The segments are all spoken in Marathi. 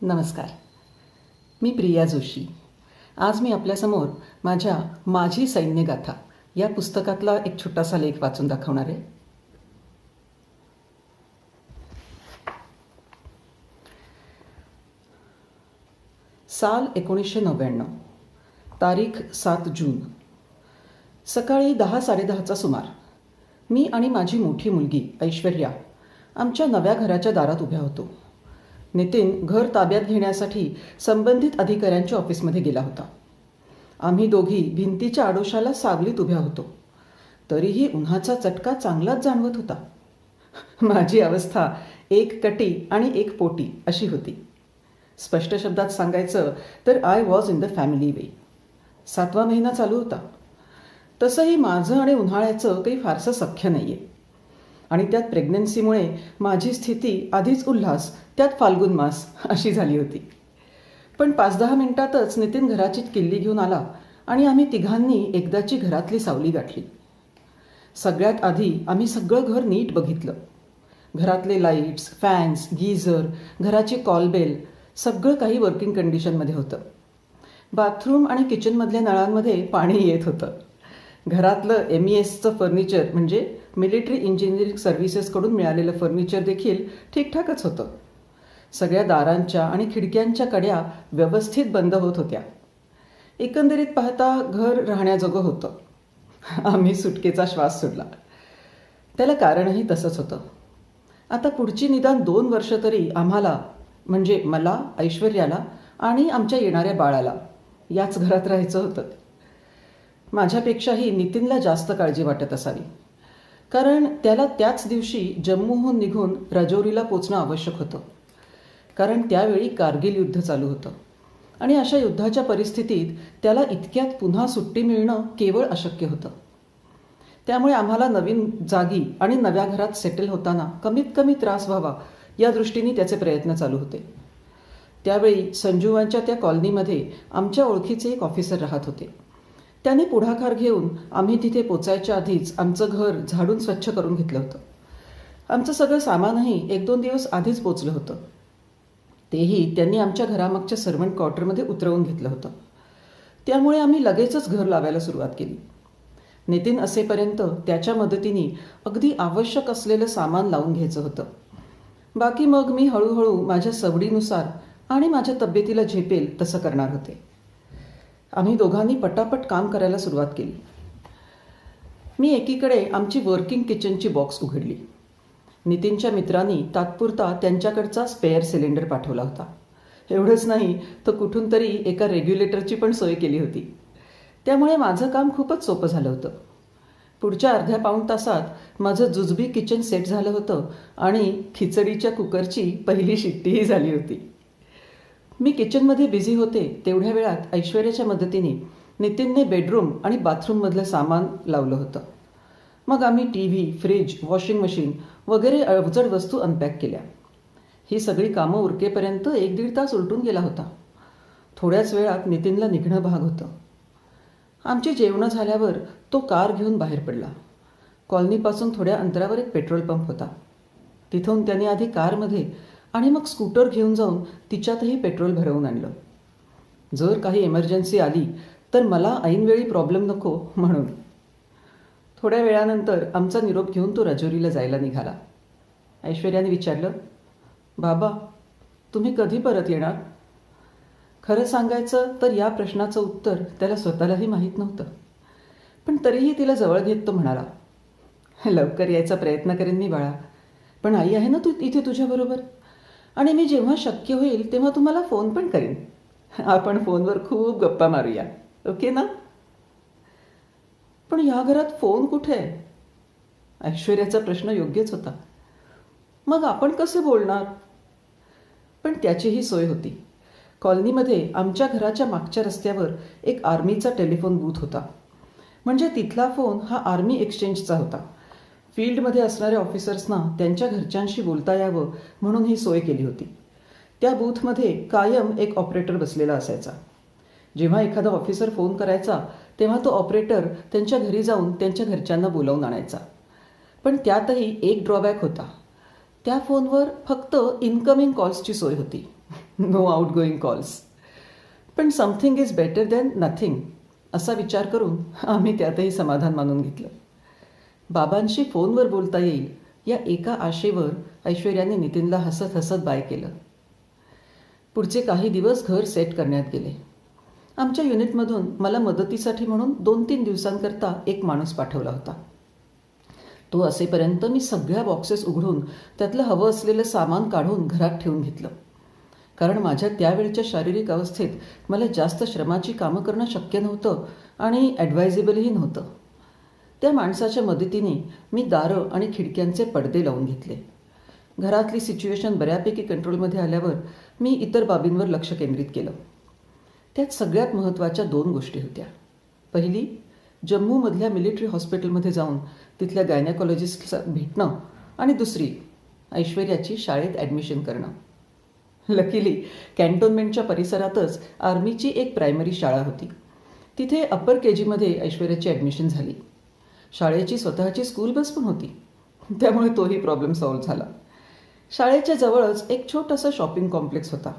नमस्कार. मी प्रिया जोशी. आज मी आपल्यासमोर माझी सैन्यगाथा या पुस्तकातला एक छोटासा लेख वाचून दाखवणार आहे. साल 1999, तारीख 7 जून. सकाळी 10-10:30चा सुमार. मी आणि माझी मोठी मुलगी ऐश्वर्या आमच्या नव्या घराच्या दारात उभ्या होतो. नितीन घर ताब्यात घेण्यासाठी संबंधित अधिकाऱ्यांच्या ऑफिसमध्ये गेला होता. आम्ही दोघी भिंतीच्या आडोशाला सावलीत उभ्या होतो. तरीही उन्हाचा चटका चांगलाच जाणवत होता. माझी अवस्था एक कटी आणि एक पोटी अशी होती. स्पष्ट शब्दात सांगायचं तर I was in the family way. 7वा महिना चालू होता. तसंही माझं आणि उन्हाळ्याचं काही फारसं सख्य नाही आहे. आणि त्यात प्रेग्नन्सीमुळे माझी स्थिती आधीच उल्हास, त्यात फाल्गुन मास अशी झाली होती. पण 5-10 मिनिटातच नितीन घराची किल्ली घेऊन आला आणि आम्ही तिघांनी एकदाची घरातली सावली गाठली. सगळ्यात आधी आम्ही सगळं घर नीट बघितलं. घरातले लाईट्स, फॅन्स, गीझर, घराची कॉलबेल सगळं काही वर्किंग कंडिशनमध्ये होतं. बाथरूम आणि किचनमधल्या नळांमध्ये पाणी येत होतं. घरातलं MESचं फर्निचर म्हणजे मिलिटरी इंजिनिअरिंग सर्व्हिसेसकडून मिळालेलं फर्निचर देखील ठीकठाकच होतं. सगळ्या दारांच्या आणि खिडक्यांच्या कड्या व्यवस्थित बंद होत होत्या. एकंदरीत पाहता घर राहण्याजोगं होतं. आम्ही सुटकेचा श्वास सोडला. त्याला कारणही तसंच होतं. आता पुढची निदान 2 वर्ष तरी आम्हाला म्हणजे मला, ऐश्वर्याला आणि आमच्या येणाऱ्या बाळाला याच घरात राहायचं होतं. माझ्यापेक्षाही नितीनला जास्त काळजी वाटत असावी, कारण त्याला त्याच दिवशी जम्मूहून निघून राजौरीला पोचणं आवश्यक होतं. कारण त्यावेळी कारगिल युद्ध चालू होतं आणि अशा युद्धाच्या परिस्थितीत त्याला इतक्यात पुन्हा सुट्टी मिळणं केवळ अशक्य होतं. त्यामुळे आम्हाला नवीन जागी आणि नव्या घरात सेटल होताना कमीत कमी त्रास व्हावा या दृष्टीने त्याचे प्रयत्न चालू होते. त्यावेळी संजूवांच्या त्या कॉलनीमध्ये आमच्या ओळखीचे एक ऑफिसर राहत होते. त्याने पुढाकार घेऊन आम्ही तिथे पोचायच्या आधीच आमचं घर झाडून स्वच्छ करून घेतलं होतं. आमचं सगळं सामानही 1-2 दिवस आधीच पोचलं होतं. तेही त्यांनी आमच्या घरामागच्या सर्वंट क्वार्टरमध्ये उतरवून घेतलं होतं. त्यामुळे आम्ही लगेचच घर लावायला सुरुवात केली. नितीन असेपर्यंत त्याच्या मदतीने अगदी आवश्यक असलेलं सामान लावून घ्यायचं होतं. बाकी मग मी हळूहळू माझ्या सवडीनुसार आणि माझ्या तब्येतीला झेपेल तसं करणार होते. आम्ही दोघांनी पटापट काम करायला सुरुवात केली. मी एकीकडे आमची वर्किंग किचनची बॉक्स उघडली. नितीनच्या मित्रांनी तात्पुरता त्यांच्याकडचा स्पेअर सिलेंडर पाठवला होता. एवढंच नाही तर कुठून तरी एका रेग्युलेटरची पण सोय केली होती. त्यामुळे माझं काम खूपच सोपं झालं होतं. पुढच्या अर्ध्या-पाऊण तासात माझं जुजबी किचन सेट झालं होतं आणि खिचडीच्या कुकरची पहिली शिट्टीही झाली होती. मी किचनमध्ये बिझी होते तेवढ्या वेळात ऐश्वर्याच्या मदतीने नितीनने बेडरूम आणि बाथरूममधलं सामान लावलं होतं. मग आम्ही TV, फ्रीज, वॉशिंग मशीन वगैरे अवजड वस्तू अनपॅक केल्या. ही सगळी कामं उरकेपर्यंत 1-1.5 तास उलटून गेला होता. थोड्याच वेळात नितीनला निघणं भाग होतं. आमची जेवणं झाल्यावर तो कार घेऊन बाहेर पडला. कॉलनीपासून थोड्या अंतरावर एक पेट्रोल पंप होता. तिथून त्याने आधी कारमध्ये आणि मग स्कूटर घेऊन जाऊन तिच्यातही पेट्रोल भरवून आणलं. जर काही इमर्जन्सी आली तर मला ऐनवेळी प्रॉब्लेम नको म्हणून. थोड्या वेळानंतर आमचा निरोप घेऊन तो राजौरीला जायला निघाला. ऐश्वर्याने विचारलं, बाबा तुम्ही कधी परत येणार? खरं सांगायचं तर या प्रश्नाचं उत्तर त्याला स्वतःलाही माहीत नव्हतं. पण तरीही तिला जवळ घेत तो म्हणाला, लवकर यायचा प्रयत्न करेन मी बाळा, पण आई आहे ना तू इथे तुझ्याबरोबर, आणि मी जेव्हा शक्य होईल तेव्हा तुम्हाला फोन पण करेन. आपण फोनवर खूप गप्पा मारूया, ओके ना? पण या घरात फोन कुठे आहे? ऐश्वर्याचा प्रश्न योग्यच होता. मग आपण कसे बोलणार? पण त्याचीही सोय होती. कॉलनीमध्ये आमच्या घराच्या मागच्या रस्त्यावर एक आर्मीचा टेलिफोन बूथ होता. म्हणजे तिथला फोन हा आर्मी एक्सचेंजचा होता. फील्डमध्ये असणाऱ्या ऑफिसर्सना त्यांच्या घरच्यांशी बोलता यावं म्हणून ही सोय केली होती. त्या बूथमध्ये कायम एक ऑपरेटर बसलेला असायचा. जेव्हा एखादा ऑफिसर फोन करायचा तेव्हा तो ऑपरेटर त्यांच्या घरी जाऊन त्यांच्या घरच्यांना बोलावून आणायचा. पण त्यातही एक ड्रॉबॅक होता. त्या फोनवर फक्त इनकमिंग कॉल्सची सोय होती. No outgoing calls. पण something is better than nothing असा विचार करून आम्ही त्यातही समाधान मानून घेतलं. बाबांशी फोनवर बोलता येईल या एका आशेवर ऐश्वर्याने नितीनला हसत हसत बाय केलं. पुढचे काही दिवस घर सेट करण्यात गेले. आमच्या युनिटमधून मला मदतीसाठी म्हणून 2-3 दिवसांकरता एक माणूस पाठवला होता. तो असेपर्यंत मी सगळ्या बॉक्सेस उघडून त्यातलं हवं असलेलं सामान काढून घरात ठेवून घेतलं. कारण माझ्या त्यावेळच्या शारीरिक अवस्थेत मला जास्त श्रमाची कामं करणं शक्य नव्हतं आणि ॲडवायझेबलही नव्हतं. त्या माणसाच्या मदतीने मी दारं आणि खिडक्यांचे पडदे लावून घेतले. घरातली सिच्युएशन बऱ्यापैकी कंट्रोलमध्ये आल्यावर मी इतर बाबींवर लक्ष केंद्रित केलं. त्यात सगळ्यात महत्त्वाच्या 2 गोष्टी होत्या. पहिली, जम्मूमधल्या मिलिटरी हॉस्पिटलमध्ये जाऊन तिथल्या गायनेकॉलॉजिस्टला भेटणं आणि दुसरी, ऐश्वर्याची शाळेत ॲडमिशन करणं. लकीली कॅन्टोन्मेंटच्या परिसरातच आर्मीची एक प्रायमरी शाळा होती. तिथे अप्पर KG ऐश्वर्याची ॲडमिशन झाली. शाळेची स्वतःची स्कूल बस पण होती, त्यामुळे तोही प्रॉब्लेम सॉल्व्ह झाला. शाळेच्या जवळच एक छोटंसं शॉपिंग कॉम्प्लेक्स होता.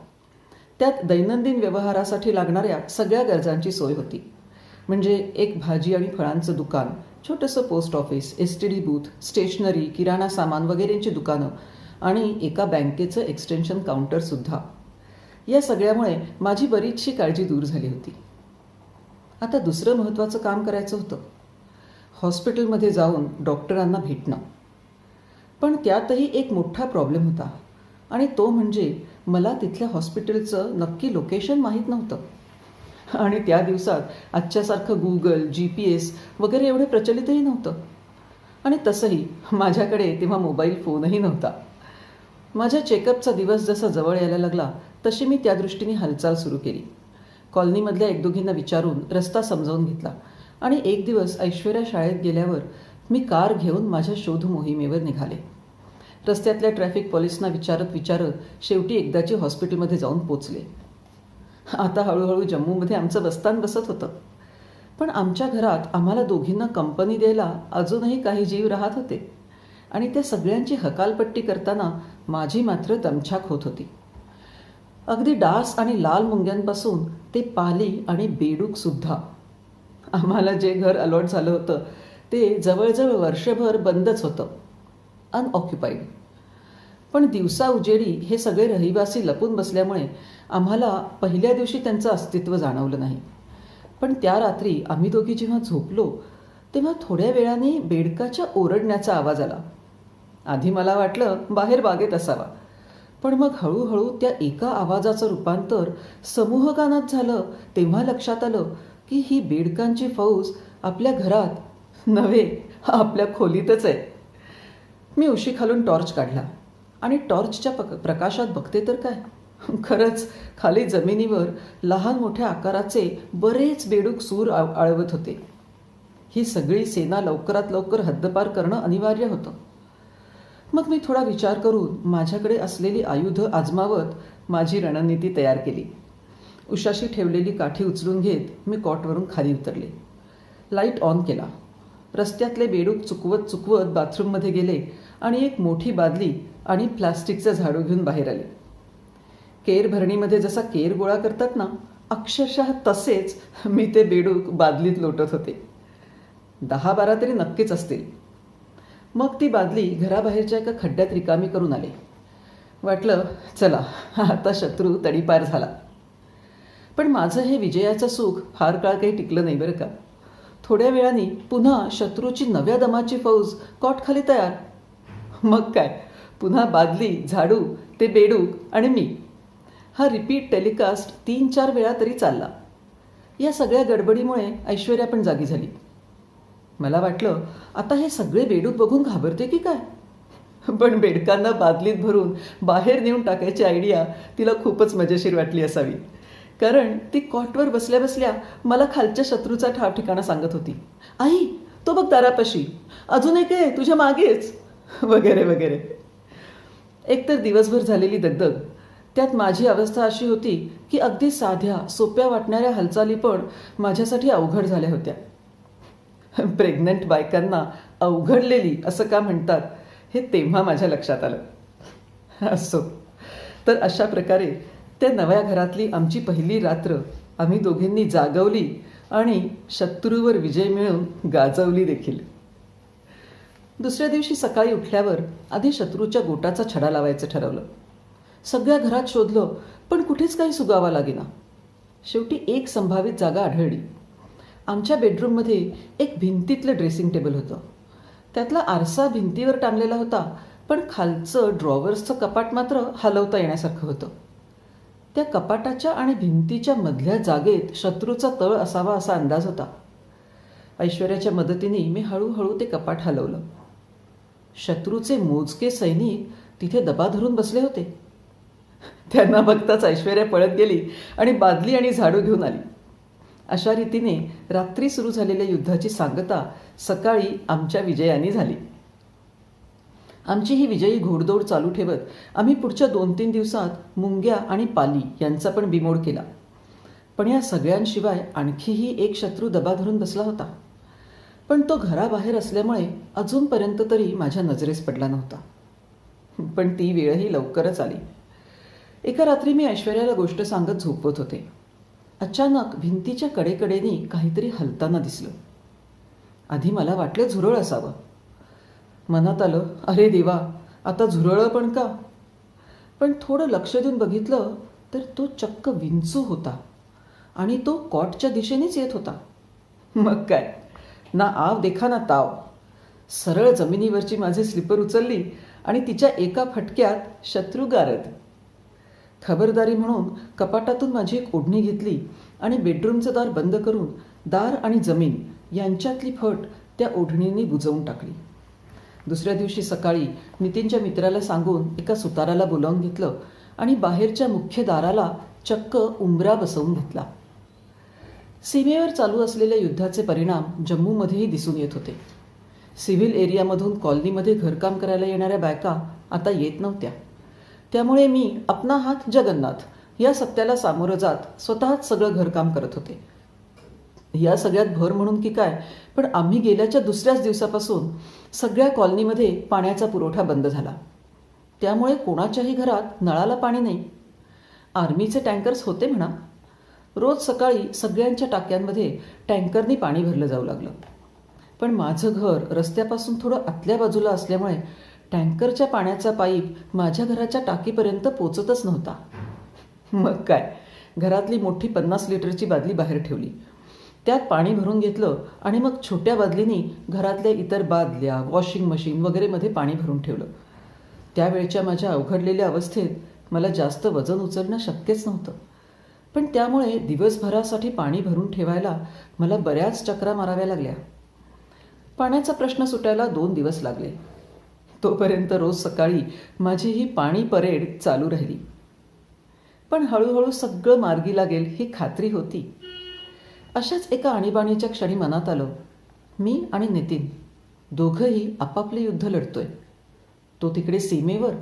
त्यात दैनंदिन व्यवहारासाठी लागणाऱ्या सगळ्या गरजांची सोय होती. म्हणजे एक भाजी आणि फळांचं दुकान, छोटंसं post office, STD booth, stationery, किराणा सामान वगैरेंची दुकानं आणि एका बँकेचं एक्सटेन्शन काउंटरसुद्धा. या सगळ्यामुळे माझी बरीचशी काळजी दूर झाली होती. आता दुसरं महत्त्वाचं काम करायचं होतं, हॉस्पिटलमध्ये जाऊन डॉक्टरांना भेटणं. पण त्यातही एक मोठा प्रॉब्लेम होता आणि तो म्हणजे मला तिथल्या हॉस्पिटलचं नक्की लोकेशन माहीत नव्हतं. आणि त्या दिवसात आजच्यासारखं Google, GPS वगैरे एवढे प्रचलितही नव्हतं. आणि तसंही माझ्याकडे तेव्हा मोबाईल फोनही नव्हता. माझ्या चेकअपचा दिवस जसा जवळ यायला लागला तशी मी त्या दृष्टीने हालचाल सुरू केली. कॉलनीमधल्या 1-2घींना विचारून रस्ता समजावून घेतला आणि एक दिवस ऐश्वर्या शाळेत गेल्यावर मी कार घेऊन माझ्या शोध मोहिमेवर निघाले. रस्त्यातल्या ट्रॅफिक पोलिसांना विचारत शेवटी एकदाची हॉस्पिटलमध्ये जाऊन पोचले. आता हळूहळू जम्मूमध्ये आमचं बस्तान बसत होतं. पण आमच्या घरात आम्हाला दोघींना कंपनी द्यायला अजूनही काही जीव राहत होते आणि त्या सगळ्यांची हकालपट्टी करताना माझी मात्र दमछाक होत होती. अगदी डास आणि लाल मुंग्यांपासून ते पाली आणि बेडूकसुद्धा. आम्हाला जे घर अलॉट झालं होतं ते जवळजवळ वर्षभर बंदच होतं, अनऑक्युपाईड. पण दिवसा उजेडी हे सगळे रहिवासी लपून बसल्यामुळे आम्हाला पहिल्या दिवशी त्यांचं अस्तित्व जाणवलं नाही. पण त्या रात्री आम्ही दोघी जेव्हा झोपलो तेव्हा थोड्या वेळाने बेडकाच्या ओरडण्याचा आवाज आला. आधी मला वाटलं बाहेर बागेत असावा, पण मग हळूहळू त्या एका आवाजाचं रूपांतर समूहगानात झालं. तेव्हा लक्षात आलं की ही बेडकांची फौज आपल्या घरात नव्हे, आपल्या खोलीतच आहे. मी उशीखालून टॉर्च काढला आणि टॉर्चच्या प्रकाशात बघते तर काय, खरंच खाली जमिनीवर लहान मोठ्या आकाराचे बरेच बेडूक सूर आळवत होते. ही सगळी सेना लवकरात लवकर हद्दपार करणं अनिवार्य होतं. मग मी थोडा विचार करून माझ्याकडे असलेली आयुधं आजमावत माझी रणनीती तयार केली. उशाशी ठेवलेली काठी उचलून घेत मी कॉटवरून खाली उतरले. लाईट ऑन केला. रस्त्यातले बेडूक चुकवत बाथरूममध्ये गेले आणि एक मोठी बादली आणि प्लास्टिकचं झाडू घेऊन बाहेर आले. केर भरणीमध्ये जसा केर गोळा करतात ना, अक्षरशः तसेच मी ते बेडूक बादलीत लोटत होते. 10-12 तरी नक्कीच असतील. मग ती बादली घराबाहेरच्या एका खड्ड्यात रिकामी करून आले. वाटलं चला आता शत्रू तडीपार झाला. पण माझं हे विजयाचं सुख फार काळ काही टिकलं नाही बरं का. थोड्या वेळाने पुन्हा शत्रूची नव्या दमाची फौज कॉटखाली तयार. मग काय, पुन्हा बादली, झाडू, ते बेडूक आणि मी. हा रिपीट टेलिकास्ट 3-4 वेळा तरी चालला. या सगळ्या गडबडीमुळे ऐश्वर्या पण जागी झाली. मला वाटलं आता हे सगळे बेडूक बघून घाबरते की काय. पण बेडकांना बादलीत भरून बाहेर नेऊन टाकायची आयडिया तिला खूपच मजेशीर वाटली असावी. कारण ती कॉटवर बसल्या बसल्या मला खालच्या शत्रूचा ठाव ठिकाणा सांगत होती. आई, तो बघ दारापाशी, अजून एक आहे तुझ्या मागेच, वगैरे वगैरे. एकतर दिवसभर झालेली दगदग, त्यात माझी अवस्था अशी होती की अगदी साध्या सोप्या वाटणाऱ्या हालचाली पण माझ्यासाठी अवघड झाल्या होत्या. प्रेग्नंट बायकांना अवघडलेली असं का म्हणतात हे तेव्हा माझ्या लक्षात आलं. असो, तर अशा प्रकारे त्या नव्या घरातली आमची पहिली रात्र आम्ही दोघींनी जागवली आणि शत्रूवर विजय मिळवून गाजवली देखील. दुसऱ्या दिवशी सकाळी उठल्यावर आधी शत्रूच्या गोटाचा छडा लावायचं ठरवलं. सगळ्या घरात शोधलं, पण कुठेच काही सुगावा लागेना. शेवटी एक संभावित जागा आढळली. आमच्या बेडरूममध्ये एक भिंतीतलं ड्रेसिंग टेबल होतं. त्यातला आरसा भिंतीवर टांगलेला होता, पण खालचं ड्रॉवर्सचं कपाट मात्र हलवता येण्यासारखं होतं. त्या कपाटाच्या आणि भिंतीच्या मधल्या जागेत शत्रूचा तळ असावा असा अंदाज होता. ऐश्वर्याच्या मदतीने मी हळूहळू ते कपाट हलवलं. शत्रूचे मोजके सैनिक तिथे दबा धरून बसले होते. त्यांना बघताच ऐश्वर्या पळत गेली आणि बादली आणि झाडू घेऊन आली. अशा रीतीने रात्री सुरू झालेल्या युद्धाची सांगता सकाळी आमच्या विजयाने झाली. आमची ही विजयी घोडदौड चालू ठेवत आम्ही पुढच्या 2-3 दिवसात मुंग्या आणि पाली यांचा पण बिमोड केला. पण या सगळ्यांशिवाय आणखीही एक शत्रू दबा धरून बसला होता. पण तो घराबाहेर असल्यामुळे अजूनपर्यंत तरी माझ्या नजरेस पडला नव्हता. पण ती वेळही लवकरच आली. एका रात्री मी ऐश्वर्याला गोष्ट सांगत झोपवत होते. अचानक भिंतीच्या कडेकडेने काहीतरी हलताना दिसलं. आधी मला वाटलं झुरळ असावं. मनात आलं, अरे देवा, आता झुरळं पण का? पण थोडं लक्ष देऊन बघितलं तर तो चक्क विंचू होता आणि तो कॉटच्या दिशेनेच येत होता. मग काय, ना आव देखा ना ताव. सरळ जमिनीवरची माझे स्लीपर उचलली आणि तिच्या एका फटक्यात शत्रू गारद. खबरदारी म्हणून कपाटातून माझी एक ओढणी घेतली आणि बेडरूमचं दार बंद करून दार आणि जमीन यांच्यातली फट त्या ओढणीने बुजवून टाकली. दुसऱ्या दिवशी सकाळी नितीनच्या मित्राला सांगून एका सुताराला बोलावून घेतलं आणि बाहेरच्या मुख्य दाराला चक्क उंबरा बसवून घेतला. सीमेवर चालू असलेल्या युद्धाचे परिणाम जम्मूमध्येही दिसून येत होते. सिव्हिल एरियामधून कॉलनीमध्ये घरकाम करायला येणाऱ्या बायका आता येत नव्हत्या. त्यामुळे मी अपना हात जगन्नाथ या सत्याला सामोरं जात स्वतःच सगळं घरकाम करत होते. या सगळ्यात भर म्हणून की काय, पण आम्ही गेल्याच्या दुसऱ्याच दिवसापासून सगळ्या कॉलनीमध्ये पाण्याचा पुरवठा बंद झाला. त्यामुळे कोणाच्याही घरात नळाला पाणी नाही. आर्मीचे टँकर्स होते म्हणा. रोज सकाळी सगळ्यांच्या टाक्यांमध्ये टँकरनी पाणी भरलं जाऊ लागलं. पण माझं घर रस्त्यापासून थोडं आतल्या बाजूला असल्यामुळे टँकरच्या पाण्याचा पाईप माझ्या घराच्या टाकीपर्यंत पोचतच नव्हता. मग काय, घरातली मोठी 50 लिटरची बादली बाहेर ठेवली. त्यात पाणी भरून घेतलं आणि मग छोट्या बादलीने घरातल्या इतर बादल्या, वॉशिंग मशीन वगैरेमध्ये पाणी भरून ठेवलं. त्यावेळच्या माझ्या अवघडलेल्या अवस्थेत मला जास्त वजन उचलणं शक्यच नव्हतं. पण त्यामुळे दिवसभरासाठी पाणी भरून ठेवायला मला बऱ्याच चक्रा माराव्या लागल्या. पाण्याचा प्रश्न सुटायला 2 दिवस लागले. तोपर्यंत रोज सकाळी माझी ही पाणी परेड चालू राहिली. पण हळूहळू सगळं मार्गी लागेल ही खात्री होती. अशाच एका आणीबाणीच्या क्षणी मनात आलं, मी आणि नितीन दोघंही आपापले युद्ध लढतोय. तो तिकडे सीमेवर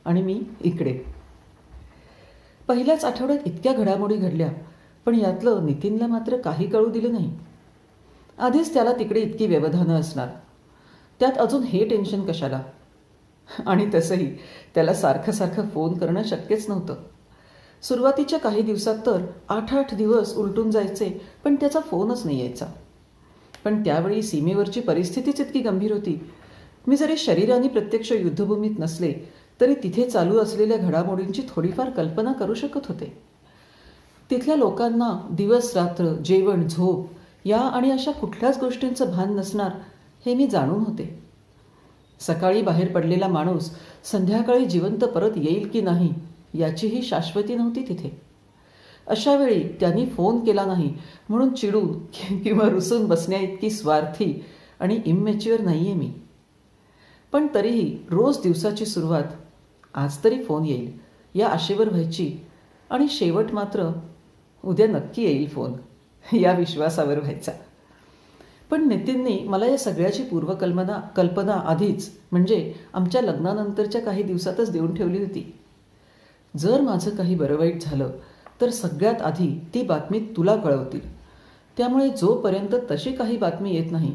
आणि मी इकडे. पहिल्याच आठवड्यात इतक्या घडामोडी घडल्या, पण यातलं नितीनला मात्र काही कळू दिलं नाही. आधीच त्याला तिकडे इतकी व्यवधानं असणार, त्यात अजून हे टेन्शन कशाला? आणि तसंही त्याला सारखं सारखं फोन करणं शक्यच नव्हतं. सुरुवातीच्या काही दिवसात तर 8-8 दिवस उलटून जायचे, पण त्याचा फोनच नाही यायचा. पण त्यावेळी सीमेवरची परिस्थितीच इतकी गंभीर होती. मी जरी शरीराने प्रत्यक्ष युद्धभूमीत नसले तरी तिथे चालू असलेल्या घडामोडींची थोडीफार कल्पना करू शकत होते. तिथल्या लोकांना दिवस रात्र, जेवण, झोप या आणि अशा कुठल्याच गोष्टींचं भान नसणार हे मी जाणून होते. सकाळी बाहेर पडलेला माणूस संध्याकाळी जिवंत परत येईल की नाही याचीही शाश्वती नव्हती तिथे. अशा वेळी त्यांनी फोन केला नाही म्हणून चिडून किंवा रुसून बसण्याइतकी स्वार्थी आणि इमॅच्युअर नाही आहे मी. पण तरीही रोज दिवसाची सुरुवात आज तरी फोन येईल या आशेवर व्हायची आणि शेवट मात्र उद्या नक्की येईल फोन या विश्वासावर व्हायचा. पण नितीनने मला या सगळ्याची कल्पना आधीच म्हणजे आमच्या लग्नानंतरच्या काही दिवसातच देऊन ठेवली होती. जर माझं काही बरं वाईट झालं तर सगळ्यात आधी ती बातमी तुला कळवतील. त्यामुळे जोपर्यंत तशी काही बातमी येत नाही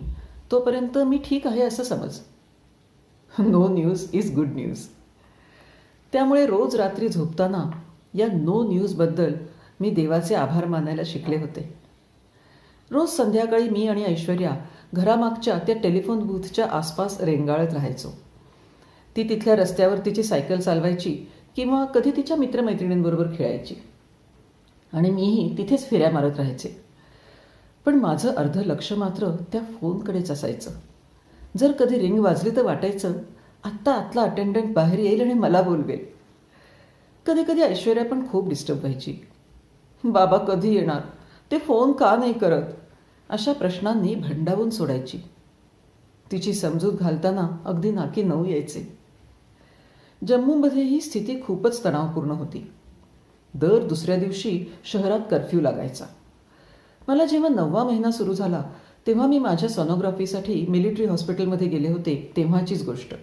तोपर्यंत मी ठीक आहे असं समज. No news is good news. त्यामुळे रोज रात्री झोपताना या नो न्यूजबद्दल मी देवाचे आभार मानायला शिकले होते. रोज संध्याकाळी मी आणि ऐश्वर्या घरामागच्या त्या टेलिफोन बूथच्या आसपास रेंगाळत राहायचो. ती तिथल्या रस्त्यावर तिची सायकल चालवायची किंवा कधी तिच्या मित्रमैत्रिणींबरोबर खेळायची आणि मीही तिथेच फेऱ्या मारत राहायचे. पण माझं अर्ध लक्ष मात्र त्या फोनकडेच असायचं. जर कधी रिंग वाजली तर वाटायचं आत्ता आतला अटेंडंट बाहेर येईल आणि मला बोलवेल. कधी कधी ऐश्वर्या पण खूप डिस्टर्ब व्हायची. बाबा कधी येणार, ते फोन का नाही करत, अशा प्रश्नांनी भंडावून सोडायची. तिची समजूत घालताना अगदी नाकी नऊ यायचे. जम्मूमध्ये ही स्थिती खूपच तणावपूर्ण होती. दर दुसऱ्या दिवशी शहरात कर्फ्यू लागायचा. मला जेव्हा 9वा महिना सुरू झाला तेव्हा मी माझ्या सोनोग्राफीसाठी मिलिटरी हॉस्पिटलमध्ये गेले होते तेव्हाचीच गोष्ट.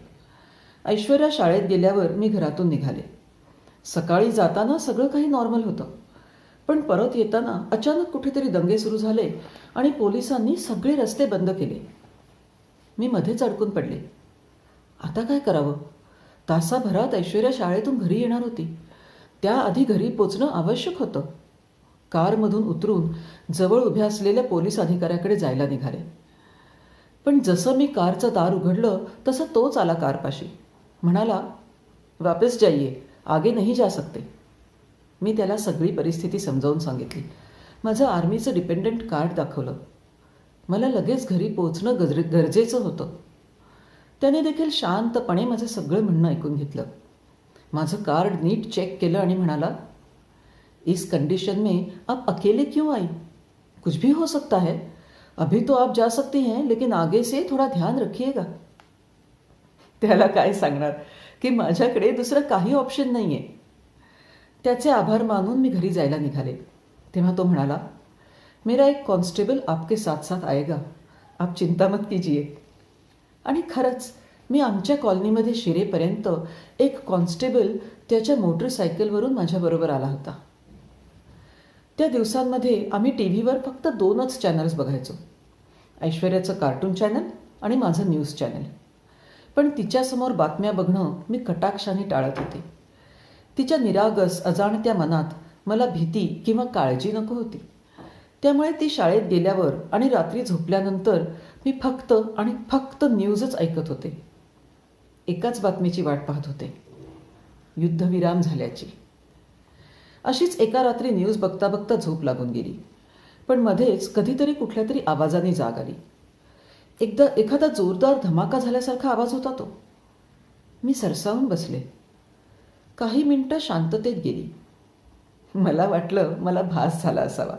ऐश्वर्या शाळेत गेल्यावर मी घरातून निघाले. सकाळी जाताना सगळं काही नॉर्मल होतं, पण परत येताना अचानक कुठेतरी दंगे सुरू झाले आणि पोलिसांनी सगळे रस्ते बंद केले. मी मध्येच अडकून पडले. आता काय करावं? तासाभरात ऐश्वर्या शाळेतून घरी येणार होती. त्याआधी घरी पोचणं आवश्यक होतं. कारमधून उतरून जवळ उभ्या असलेल्या पोलीस अधिकाऱ्याकडे जायला निघाले. पण जसं मी कारचं दार उघडलं तसं तोच आला कारपाशी. म्हणाला, वापस जाइये, आगे नहीं जा सकते. मी त्याला सगळी परिस्थिती समजावून सांगितली. माझं आर्मीचं डिपेंडंट कार्ड दाखवलं. मला लगेच घरी पोचणं गरजेचं होतं. त्याने देखील शांतपणे माझं सगळं म्हणणं ऐकून घेतलं. माझं कार्ड नीट चेक केलं आणि म्हणाला, इस कंडीशन में आप अकेले क्यों आई? कुछ भी हो सकता है. अभी तो आप जा सकती हैं, लेकिन आगे से थोड़ा ध्यान रखिएगा. त्याला काय सांगणार की माझ्याकडे दुसरं काही ऑप्शन नाही आहे. त्याचे आभार मानून मी घरी जायला निघाले. तेव्हा तो म्हणाला, मेरा एक कॉन्स्टेबल आपके साथ साथ आएगा, आप चिंता मत कीजिए. आणि खरंच मी आमच्या कॉलनीमध्ये शिरेपर्यंत एक कॉन्स्टेबल त्याच्या मोटरसायकलवरून माझ्याबरोबर आला होता. त्या दिवसांमध्ये आम्ही टीव्हीवर फक्त 2च चॅनल्स बघायचो, ऐश्वर्याचं कार्टून चॅनल आणि माझं न्यूज चॅनल. पण तिच्यासमोर बातम्या बघणं मी कटाक्षाने टाळत होते. तिच्या निरागस अजाणत्या मनात मला भीती किंवा काळजी नको होती. त्यामुळे ती शाळेत गेल्यावर आणि रात्री झोपल्यानंतर मी फक्त आणि फक्त न्यूजच ऐकत होते. एकाच बातमीची वाट पाहत होते, युद्धविराम झाल्याची. अशीच एका रात्री न्यूज बघता बघता झोप लागून गेली. पण मध्येच कधीतरी कुठल्या तरी आवाजाने जाग आली. एखादा जोरदार धमाका झाल्यासारखा आवाज होता तो. मी सरसावून बसले. काही मिनिटं शांततेत गेली. मला वाटलं मला भास झाला असावा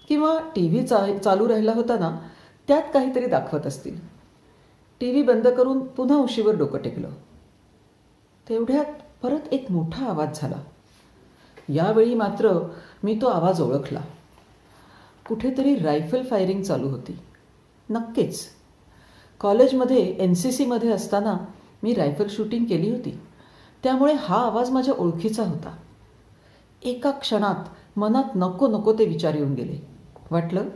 किंवा टीव्ही चालू राहिला होता ना, त्यात काहीतरी दाखवत असतील. टीव्ही बंद करून पुन्हा उशीवर डोकं टेकलं. तेवढ्यात परत एक मोठा आवाज झाला. यावेळी मात्र मी तो आवाज ओळखला. कुठेतरी रायफल फायरिंग चालू होती. नक्कीच. कॉलेजमध्ये NCCमध्ये असताना मी रायफल शूटिंग केली होती, त्यामुळे हा आवाज माझ्या ओळखीचा होता. एका क्षणात मनात नको नको ते विचार येऊन गेले. वाटलं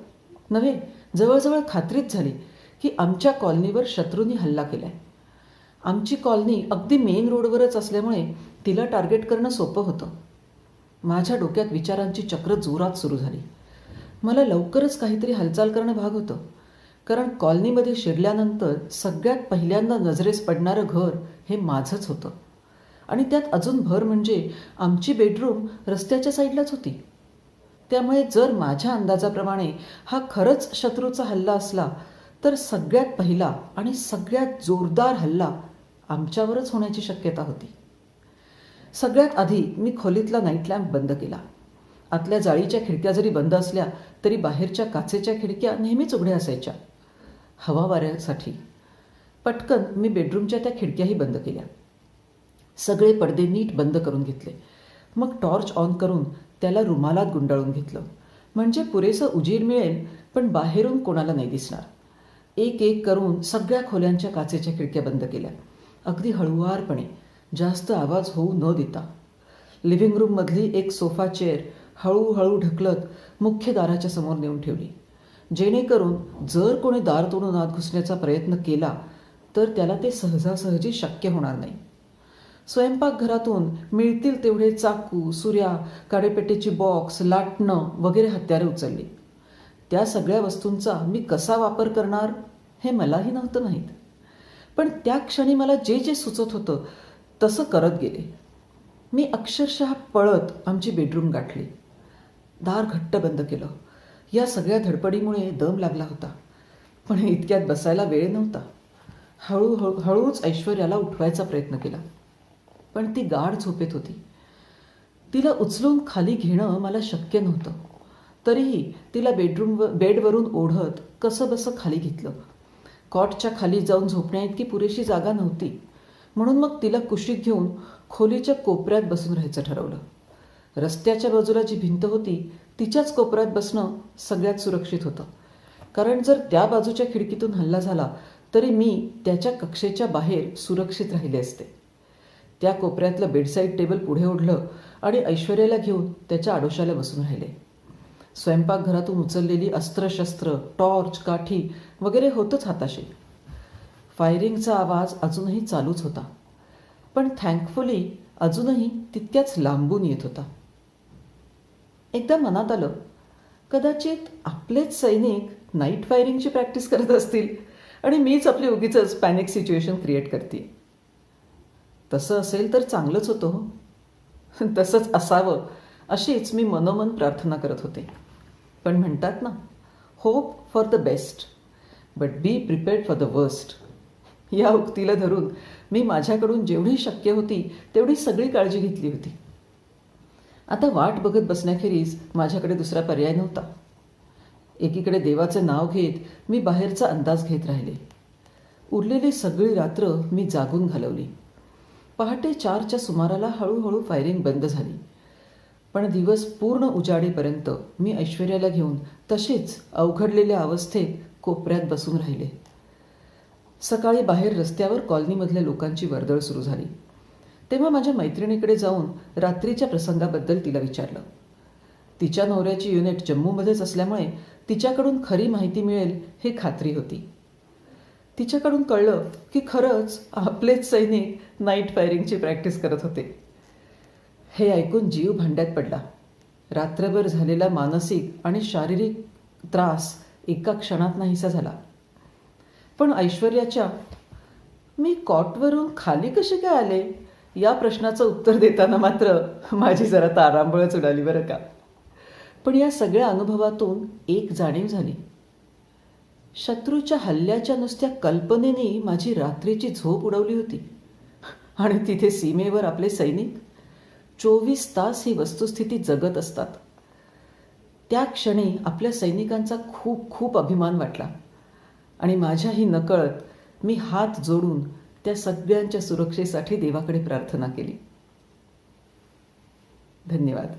नव्हे, जवळजवळ खात्रीच झाली की आमच्या कॉलनीवर शत्रूंनी हल्ला केलाय. आमची कॉलनी अगदी मेन रोडवरच असल्यामुळे तिला टार्गेट करणं सोपं होतं. माझ्या डोक्यात विचारांची चक्र जोरात सुरू झाली. मला लवकरच काहीतरी हालचाल करणं भाग होतं, कारण कॉलनीमध्ये शिरल्यानंतर सगळ्यात पहिल्यांदा नजरेस पडणारं घर हे माझंच होतं. आणि त्यात अजून भर म्हणजे आमची बेडरूम रस्त्याच्या साईडलाच होती. त्यामुळे जर माझ्या अंदाजाप्रमाणे हा खरंच शत्रूचा हल्ला असला तर सगळ्यात पहिला आणि सगळ्यात जोरदार हल्ला आमच्यावरच होण्याची शक्यता होती. सगळ्यात आधी मी खोलीतला नाईट लॅम्प बंद केला. आतल्या जाळीच्या खिडक्या जरी बंद असल्या तरी बाहेरच्या काचेच्या खिडक्या नेहमीच उघड्या असायच्या, हवा वाऱ्यासाठी. पटकन मी बेडरूमच्या त्या खिडक्याही बंद केल्या. सगळे पडदे नीट बंद करून घेतले. मग टॉर्च ऑन करून त्याला रुमालात गुंडाळून घेतलं, म्हणजे पुरेसं उजेड मिळेल पण बाहेरून कोणाला नाही दिसणार. एक एक करून सगळ्या खोल्यांच्या काचेच्या खिडक्या बंद केल्या, अगदी हळुवारपणे, जास्त आवाज होऊ न देता. लिव्हिंग रूममधली एक सोफा चेअर हळूहळू ढकलत मुख्य दाराच्या समोर नेऊन ठेवली, जेणेकरून जर कोणी दार तोडून आत घुसण्याचा प्रयत्न केला तर त्याला ते सहजासहजी शक्य होणार नाही. स्वयंपाकघरातून मिळतील तेवढे चाकू, सुऱ्या, काडेपेटेची बॉक्स, लाटणं वगैरे हत्यारे उचलली. त्या सगळ्या वस्तूंचा मी कसा वापर करणार हे मलाही नव्हतं माहीत. पण त्या क्षणी मला जे जे सुचत होतं तसं करत गेले. मी अक्षरशः पळत आमची बेडरूम गाठली. दार घट्ट बंद केलं. या सगळ्या धडपडीमुळे दम लागला होता, पण इतक्यात बसायला वेळ नव्हता. हळूच ऐश्वर्याला उठवायचा प्रयत्न केला, पण ती गाढ झोपेत होती. तिला उचलून खाली घेणं मला शक्य नव्हतं. तरीही तिला बेडवरून ओढत कसंबसं खाली घेतलं. कॉटच्या खाली जाऊन झोपण्याइतकी पुरेशी जागा नव्हती, म्हणून मग तिला कुशीत घेऊन खोलीच्या कोपऱ्यात बसून राहायचं ठरवलं. रस्त्याच्या बाजूला जी भिंत होती तिच्याच कोपऱ्यात बसणं सगळ्यात सुरक्षित होतं, कारण जर त्या बाजूच्या खिडकीतून हल्ला झाला तरी मी त्याच्या कक्षेच्या बाहेर सुरक्षित राहिले असते. त्या कोपऱ्यातलं बेडसाईड टेबल पुढे ओढलं आणि ऐश्वर्याला घेऊन त्याच्या आडोशाला बसून राहिले. स्वयंपाकघरातून उचललेली अस्त्रशस्त्र, टॉर्च, काठी वगैरे होतंच हाताशी. फायरिंगचा आवाज अजूनही चालूच होता, पण थँकफुली अजूनही तितक्याच लांबून येत होता. एकदा मनात आलं, कदाचित आपलेच सैनिक नाईट फायरिंगची प्रॅक्टिस करत असतील आणि मीच आपली उगीचच पॅनिक सिच्युएशन क्रिएट करते. तसं असेल तर चांगलंच होतं हो. तसंच असावं अशीच मी मनोमन प्रार्थना करत होते. पण म्हणतात ना, hope for the best but B prepared for the worst. या उक्तीला धरून मी माझ्याकडून जेवढी शक्य होती तेवढी सगळी काळजी घेतली होती. आता वाट बघत बसण्याखेरीज माझ्याकडे दुसरा पर्याय नव्हता. एकीकडे देवाचं नाव घेत मी बाहेरचा अंदाज घेत राहिले. उरलेली सगळी रात्र मी जागून घालवली. पहाटे 4च्या सुमाराला हळूहळू फायरिंग बंद झाली, पण दिवस पूर्ण उजाडेपर्यंत मी ऐश्वर्याला घेऊन तशीच अवघडलेल्या अवस्थेत कोपऱ्यात बसून राहिले. सकाळी बाहेर रस्त्यावर कॉलनीमधल्या लोकांची वर्दळ सुरू झाली. तेव्हा माझ्या मैत्रिणीकडे जाऊन रात्रीच्या प्रसंगाबद्दल तिला विचारलं. तिच्या नवऱ्याची युनिट जम्मूमध्येच असल्यामुळे तिच्याकडून खरी माहिती मिळेल हे खात्री होती. तिच्याकडून कळलं की खरंच आपलेच सैनिक नाईट फायरिंगची प्रॅक्टिस करत होते. हे ऐकून जीव भांड्यात पडला. रात्रभर झालेला मानसिक आणि शारीरिक त्रास एका क्षणात नाहीसा झाला. पण ऐश्वर्याच्या मी कॉटवरून खाली कसे काय आले या प्रश्नाचं उत्तर देताना मात्र माझी जरा तारांबळच उडाली बरं का. पण या सगळ्या अनुभवातून एक जाणीव झाली. शत्रूच्या हल्ल्याच्या नुसत्या कल्पनेने माझी रात्रीची झोप उडवली होती. आणि तिथे सीमेवर आपले सैनिक 24 तास ही वस्तुस्थिती जगत असतात. त्या क्षणी आपल्या सैनिकांचा खूप खूप अभिमान वाटला आणि माझ्याही नकळत मी हात जोडून त्या सगळ्यांच्या सुरक्षेसाठी देवाकडे प्रार्थना केली. धन्यवाद.